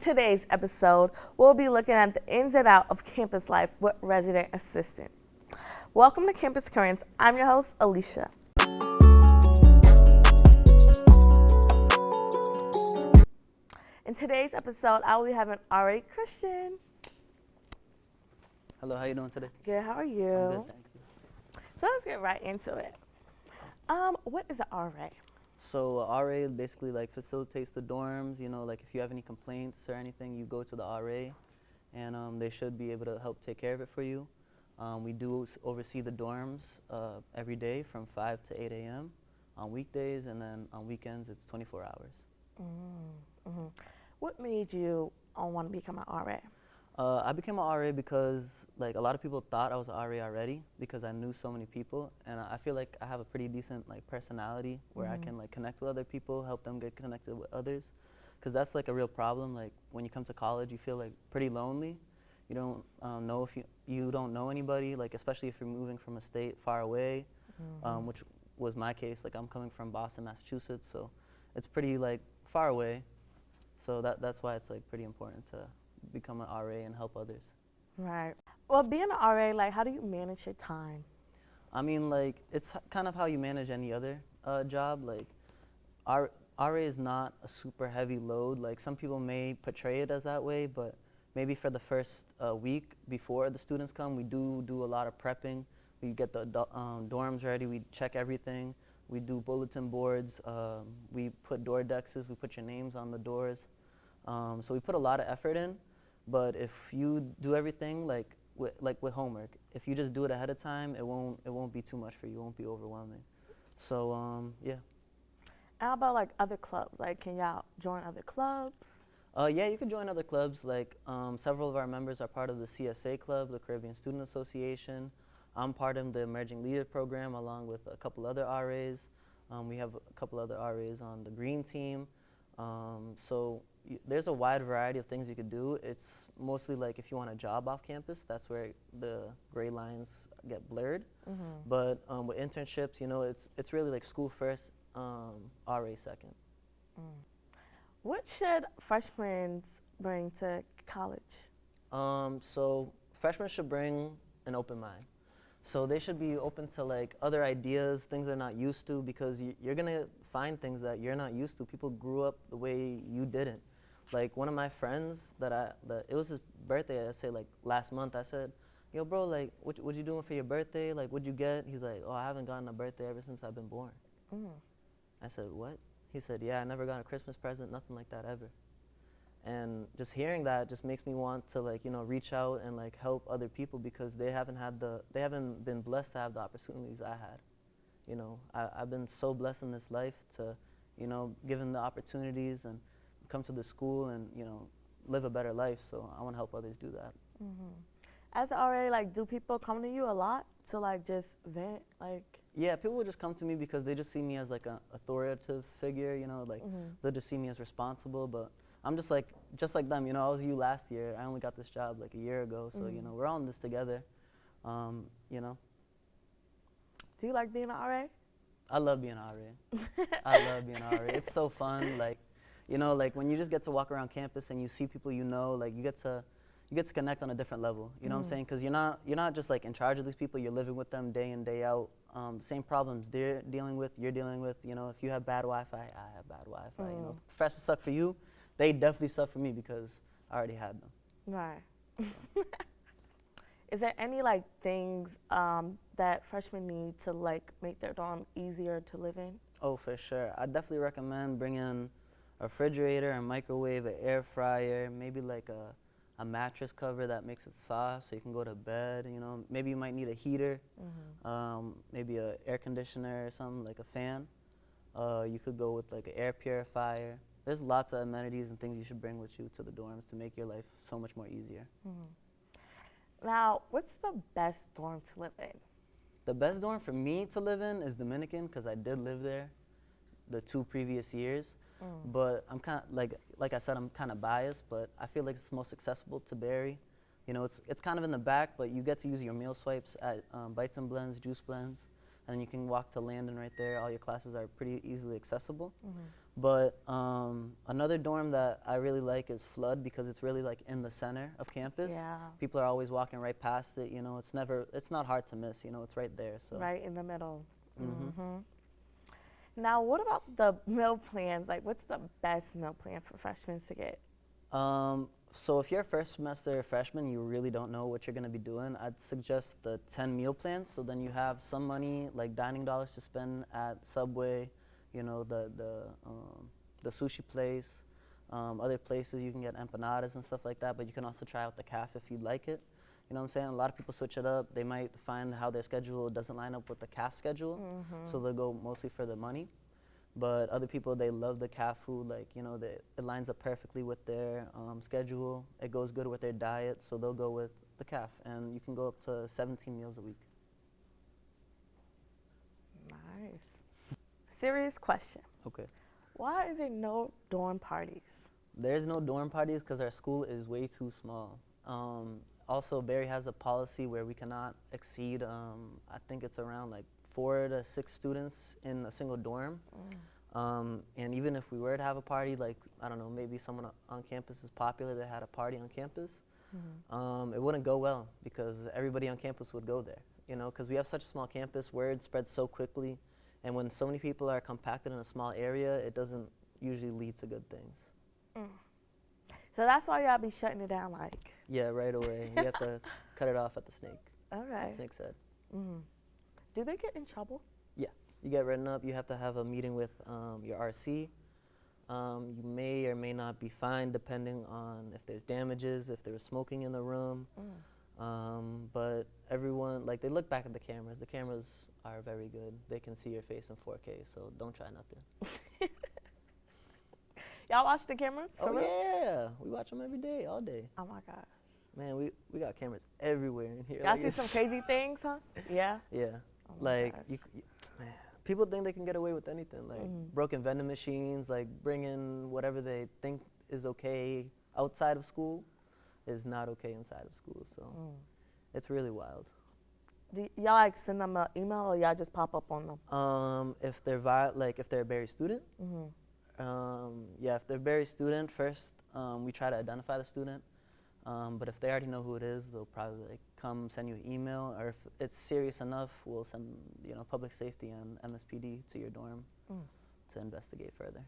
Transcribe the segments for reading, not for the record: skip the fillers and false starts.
Today's episode, we'll be looking at the ins and outs of campus life with resident assistant. Welcome to Campus Currents. I'm your host, Alicia. In today's episode, I will be having RA Christian. Hello, how you doing today? Good, how are you? I'm good, thank you. So let's get right into it. What is an RA? So RA basically like facilitates the dorms, like if you have any complaints or anything, you go to the RA and they should be able to help take care of it for you. We do oversee the dorms every day from 5 to 8 a.m. on weekdays, and then on weekends it's 24 hours. Mm-hmm. What made you want to become an RA? I became an RA because like a lot of people thought I was an RA already because I knew so many people, and I feel like I have a pretty decent like personality where I can like connect with other people, help them get connected with others, because that's like a real problem. Like when you come to college, you feel like pretty lonely. You don't know if you don't know anybody, like especially if you're moving from a state far away, which was my case. Like I'm coming from Boston, Massachusetts, so it's pretty like far away. So that's why it's like pretty important to become an RA and help others. Right. Well, being an RA, like, how do you manage your time? I mean, like, it's kind of how you manage any other job. Like, RA is not a super heavy load. Like, some people may portray it as that way, but maybe for the first week before the students come, we do a lot of prepping. We get the dorms ready. We check everything. We do bulletin boards. We put door dexes. We put your names on the doors. So we put a lot of effort in. But if you do everything like with homework, if you just do it ahead of time, it won't be too much for you. It won't be overwhelming. So yeah. How about like other clubs? Like, can y'all join other clubs? Yeah, you can join other clubs. Like several of our members are part of the CSA Club, the Caribbean Student Association. I'm part of the Emerging Leader Program along with a couple other RAs. We have a couple other RAs on the Green Team. So there's a wide variety of things you could do. It's mostly like if you want a job off campus, that's where the gray lines get blurred. But with internships, it's really like school first, RA second. What should freshmen bring to college? So freshmen should bring an open mind. So they should be open to like other ideas, things they're not used to, because you're gonna find things that you're not used to. People grew up the way you didn't. Like one of my friends it was his birthday, I say like last month, I said, yo bro, like what you doing for your birthday? Like what'd you get? He's like, oh, I haven't gotten a birthday ever since I've been born. I said, what? He said, yeah, I never got a Christmas present, nothing like that ever. And just hearing that just makes me want to like, reach out and like help other people, because they haven't been blessed to have the opportunities I had. I've been so blessed in this life to, given the opportunities and come to the school and, live a better life. So I want to help others do that. As an RA, like, do people come to you a lot to like just vent? Like, yeah, people will just come to me because they just see me as like an authoritative figure, like they'll just see me as responsible. But I'm just like them, I was you last year. I only got this job like a year ago, so we're all in this together. Do you like being an RA? I love being an RA. I love being an RA. It's so fun. Like, like when you just get to walk around campus and you see people, like you get to connect on a different level. You know what I'm saying? Because you're not just like in charge of these people. You're living with them day in, day out. The same problems they're dealing with, you're dealing with. If you have bad Wi-Fi, I have bad Wi-Fi. Professors suck for you. They definitely suck for me because I already had them. Right. Is there any like things that freshmen need to like make their dorm easier to live in? Oh, for sure. I definitely recommend bringing a refrigerator, a microwave, an air fryer, maybe like a mattress cover that makes it soft so you can go to bed. Maybe you might need a heater, maybe an air conditioner or something, like a fan. You could go with like an air purifier. There's lots of amenities and things you should bring with you to the dorms to make your life so much more easier. Now, what's the best dorm to live in? The best dorm for me to live in is Dominican, because I did live there the 2 previous years. But I'm kind of, like I said, I'm kind of biased, but I feel like it's most accessible to Barry. It's kind of in the back, but you get to use your meal swipes at Bites and Blends, Juice Blends, and then you can walk to Landon right there. All your classes are pretty easily accessible. But another dorm that I really like is Flood because it's really like in the center of campus. Yeah. People are always walking right past it. You know, it's not hard to miss. You know, it's right there. So. Right in the middle. Mm-hmm. Now, what about the meal plans? Like, what's the best meal plans for freshmen to get? So if you're a first semester freshman, you really don't know what you're gonna be doing. I'd suggest the 10 meal plans. So then you have some money, like dining dollars, to spend at Subway, you know, the sushi place, other places you can get empanadas and stuff like that. But you can also try out the caf if you'd like it. You know what I'm saying? A lot of people switch it up. They might find how their schedule doesn't line up with the caf schedule, so they'll go mostly for the money. But other people, they love the caf food. Like, you know, it lines up perfectly with their schedule. It goes good with their diet, so they'll go with the caf. And you can go up to 17 meals a week. Nice. Serious question. Okay. Why is there no dorm parties? There's no dorm parties because our school is way too small. Also, Barry has a policy where we cannot exceed, I think it's around like 4 to 6 students in a single dorm. And even if we were to have a party, like, I don't know, maybe someone on campus is popular that had a party on campus, it wouldn't go well because everybody on campus would go there, you know, because we have such a small campus, word spreads so quickly, and when so many people are compacted in a small area, it doesn't usually lead to good things. So that's why y'all be shutting it down, like. Yeah, right away. You have to cut it off at the snake. Okay. Snake's head. Do they get in trouble? Yeah, you get written up. You have to have a meeting with your RC. You may or may not be fined depending on if there's damages, if there was smoking in the room. But everyone, like, they look back at the cameras. The cameras are very good. They can see your face in 4K, so don't try nothing. Y'all watch the cameras? For real? Yeah, we watch them every day, all day. Oh my gosh. Man, we got cameras everywhere in here. Y'all like see some crazy things, huh? Yeah. Yeah, Oh my like gosh. man, people think they can get away with anything, like broken vending machines, like bringing whatever they think is okay outside of school is not okay inside of school. So it's really wild. Do y'all like send them an email or y'all just pop up on them? If they're if they're a Barry student, yeah, if they're a Barry student, first we try to identify the student. But if they already know who it is, they'll probably like come send you an email, or if it's serious enough, we'll send public safety and MSPD to your dorm to investigate further.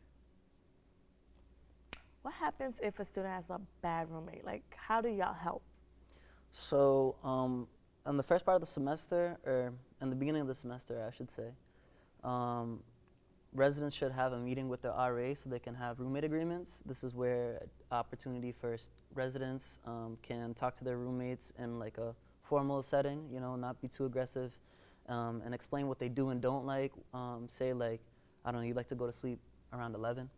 What happens if a student has a bad roommate? Like, how do y'all help? So in the first part of the semester, or in the beginning of the semester, I should say, residents should have a meeting with their RA so they can have roommate agreements. This is where opportunity for residents can talk to their roommates in like a formal setting, not be too aggressive, and explain what they do and don't like. Say like, I don't know, you like to go to sleep around 11.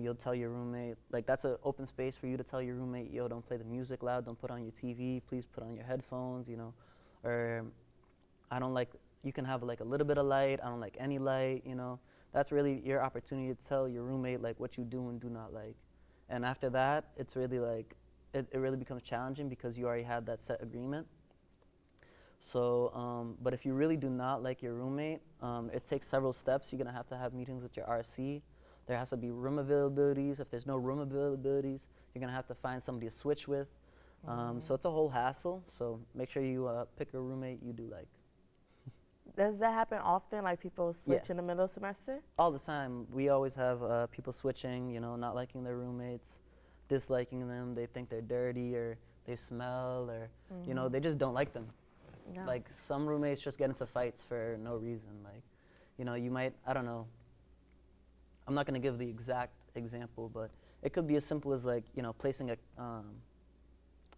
You'll tell your roommate, like that's an open space for you to tell your roommate, yo, don't play the music loud, don't put on your TV, please put on your headphones, or I don't like, you can have like a little bit of light, I don't like any light, That's really your opportunity to tell your roommate like what you do and do not like. And after that, it's really like, it really becomes challenging because you already had that set agreement. So, but if you really do not like your roommate, it takes several steps. You're gonna have to have meetings with your RC. There has to be room availabilities. If there's no room availabilities, you're gonna have to find somebody to switch with. So it's a whole hassle. So make sure you pick a roommate you do like. Does that happen often, like people switch in the middle semester? All the time. We always have people switching, not liking their roommates, disliking them. They think they're dirty or they smell or, they just don't like them. No. Like some roommates just get into fights for no reason. Like, you might, I don't know. I'm not going to give the exact example, but it could be as simple as like, placing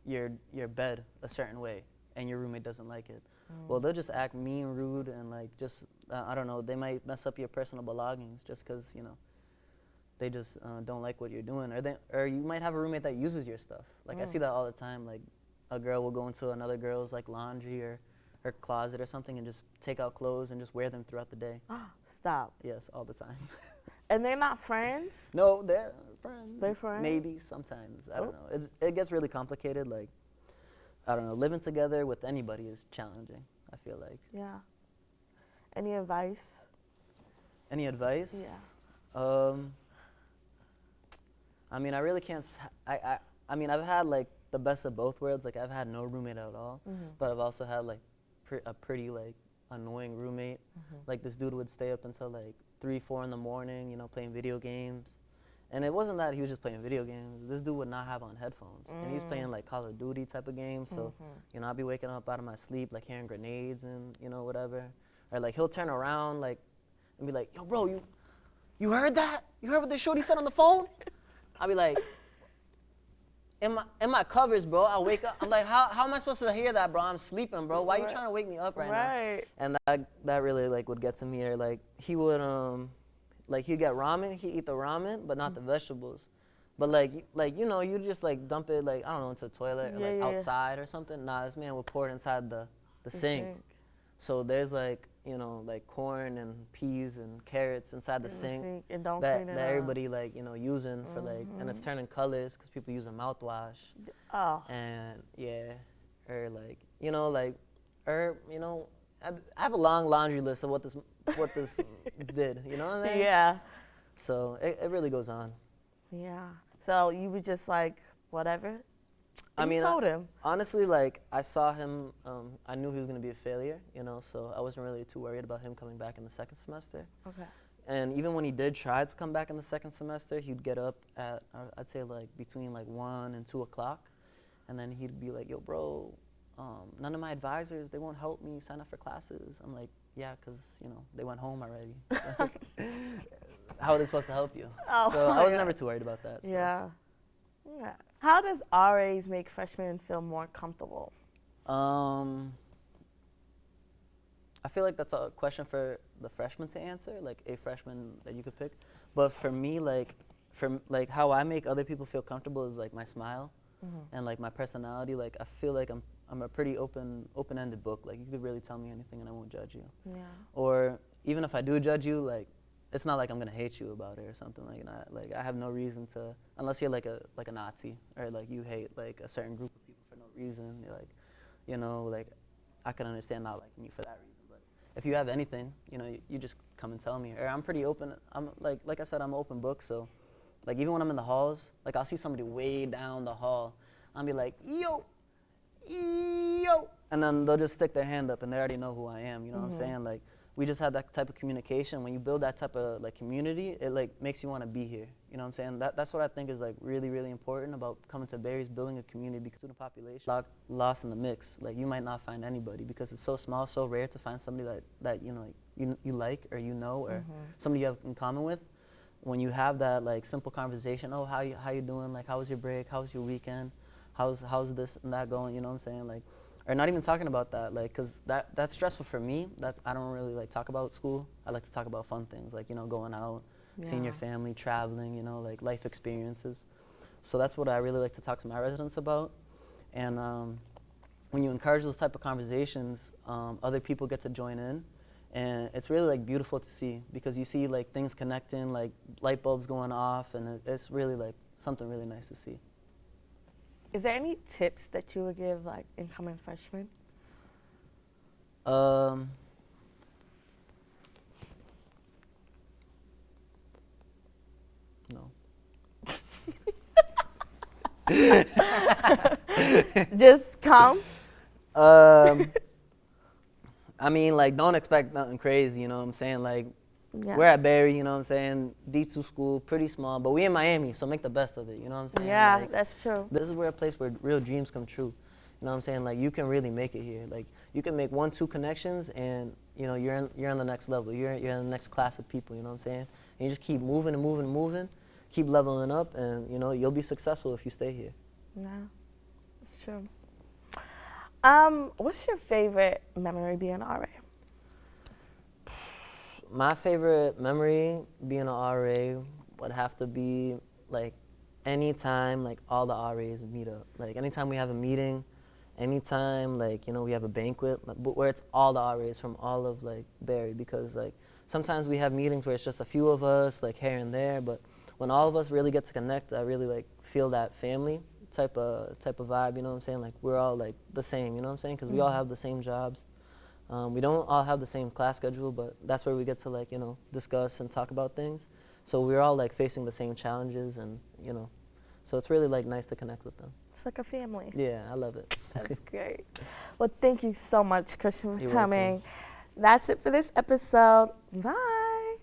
your bed a certain way and your roommate doesn't like it. Well, they'll just act mean, rude, and like just, I don't know, they might mess up your personal belongings just because, they just don't like what you're doing. Or you might have a roommate that uses your stuff. Like I see that all the time. Like a girl will go into another girl's like laundry or her closet or something and just take out clothes and just wear them throughout the day. Stop. Yes, all the time. And they're not friends? No, they're friends. They're friends? Maybe, sometimes. I don't know. It gets really complicated. Like, I don't know, living together with anybody is challenging, I feel like. Yeah. Any advice? Any advice? Yeah. Um, I mean, I really can't. I mean, I've had like the best of both worlds. Like, I've had no roommate at all, but I've also had like a pretty like annoying roommate. Like, this dude would stay up until like 3, 4 in the morning, you know, playing video games. And it wasn't that he was just playing video games. This dude would not have on headphones, and he was playing like Call of Duty type of games. So, you know, I'd be waking up out of my sleep like hearing grenades and you know whatever, or like he'll turn around like and be like, "Yo, bro, you heard that? You heard what the shorty said on the phone?" I'll be like, in my covers, bro. I wake up. I'm like, how am I supposed to hear that, bro? I'm sleeping, bro. Why are you trying to wake me up right now? And that really like would get to me. Or like he would like he'd get ramen. He'd eat the ramen, but not the vegetables. But like you know, you just like dump it like I don't know into the toilet or like outside or something. Nah, this man would pour it inside the sink. So there's like you know like corn and peas and carrots inside the sink and don't that clean it everybody like you know using for like and it's turning colors because people using mouthwash. Oh. And yeah, or like you know like or you know I have a long laundry list of what this did. You know what I mean? Yeah. So it really goes on. Yeah. So you were just like whatever. I mean, told him. Honestly, like I saw him. I knew he was gonna be a failure, you know. So I wasn't really too worried about him coming back in the second semester. Okay. And even when he did try to come back in the second semester, he'd get up at I'd say like between like 1 and 2 o'clock, and then he'd be like, "Yo, bro, none of my advisors they won't help me sign up for classes." I'm like, "Yeah, 'cause you know they went home already. How are they supposed to help you?" Oh, so I was never too worried about that. So. Yeah. Yeah. How does RAs make freshmen feel more comfortable? I feel like that's a question for the freshman to answer, like a freshman that you could pick. But for me, like how I make other people feel comfortable is like my smile and like my personality. Like I feel like I'm a pretty open-ended book. Like you could really tell me anything and I won't judge you. Yeah. Or even if I do judge you, like it's not like I'm gonna hate you about it or something like that. Like I have no reason to, unless you're like a Nazi or like you hate like a certain group of people for no reason. You're like, you know, like I can understand not liking you for that reason. But if you have anything, you know, you just come and tell me. Or I'm pretty open. I'm like I said, I'm an open book. So, like even when I'm in the halls, like I'll see somebody way down the hall, I'll be like, yo, and then they'll just stick their hand up and they already know who I am. You know what I'm saying? Like. We just have that type of communication. When you build that type of like community, it like makes you want to be here. You know what I'm saying? That's what I think is like really, really important about coming to Barry's, building a community because student population lost in the mix. Like you might not find anybody because it's so small, so rare to find somebody that you know like you like or you know or somebody you have in common with. When you have that like simple conversation, oh how you doing? Like how was your break? How was your weekend? How's this and that going? You know what I'm saying? Like. Or not even talking about that, like, cause that's stressful for me. I don't really like talk about school. I like to talk about fun things, like you know, going out, seeing your family, traveling, you know, like life experiences. So that's what I really like to talk to my residents about. And when you encourage those type of conversations, other people get to join in, and it's really like beautiful to see because you see like things connecting, like light bulbs going off, and it's really like something really nice to see. Is there any tips that you would give like incoming freshmen? No. Just come. I mean, like, don't expect nothing crazy, you know what I'm saying? Like, Yeah. we're at Barry, you know what I'm saying? D2 school, pretty small, but we in Miami, so make the best of it, you know what I'm saying? Yeah, like, that's true. This is where a place where real dreams come true. You know what I'm saying? Like, you can really make it here. Like, you can make 1, 2 connections, and, you know, you're on the next level. You're in the next class of people, you know what I'm saying? And you just keep moving and moving and moving, keep leveling up, and, you know, you'll be successful if you stay here. Yeah, it's true. What's your favorite memory being an RA? My favorite memory being an RA would have to be like anytime like all the RAs meet up. Like anytime we have a meeting, anytime like, you know, we have a banquet where it's all the RAs from all of like Barry, because like sometimes we have meetings where it's just a few of us like here and there, but when all of us really get to connect, I really like feel that family type of vibe, you know what I'm saying? Like we're all like the same, you know what I'm saying? Because we all have the same jobs. We don't all have the same class schedule, but that's where we get to like, you know, discuss and talk about things. So we're all like facing the same challenges, and you know, so it's really like nice to connect with them. It's like a family. Yeah, I love it. That's great. Well, thank you so much, Cristian, for You're coming. welcome. That's it for this episode. Bye.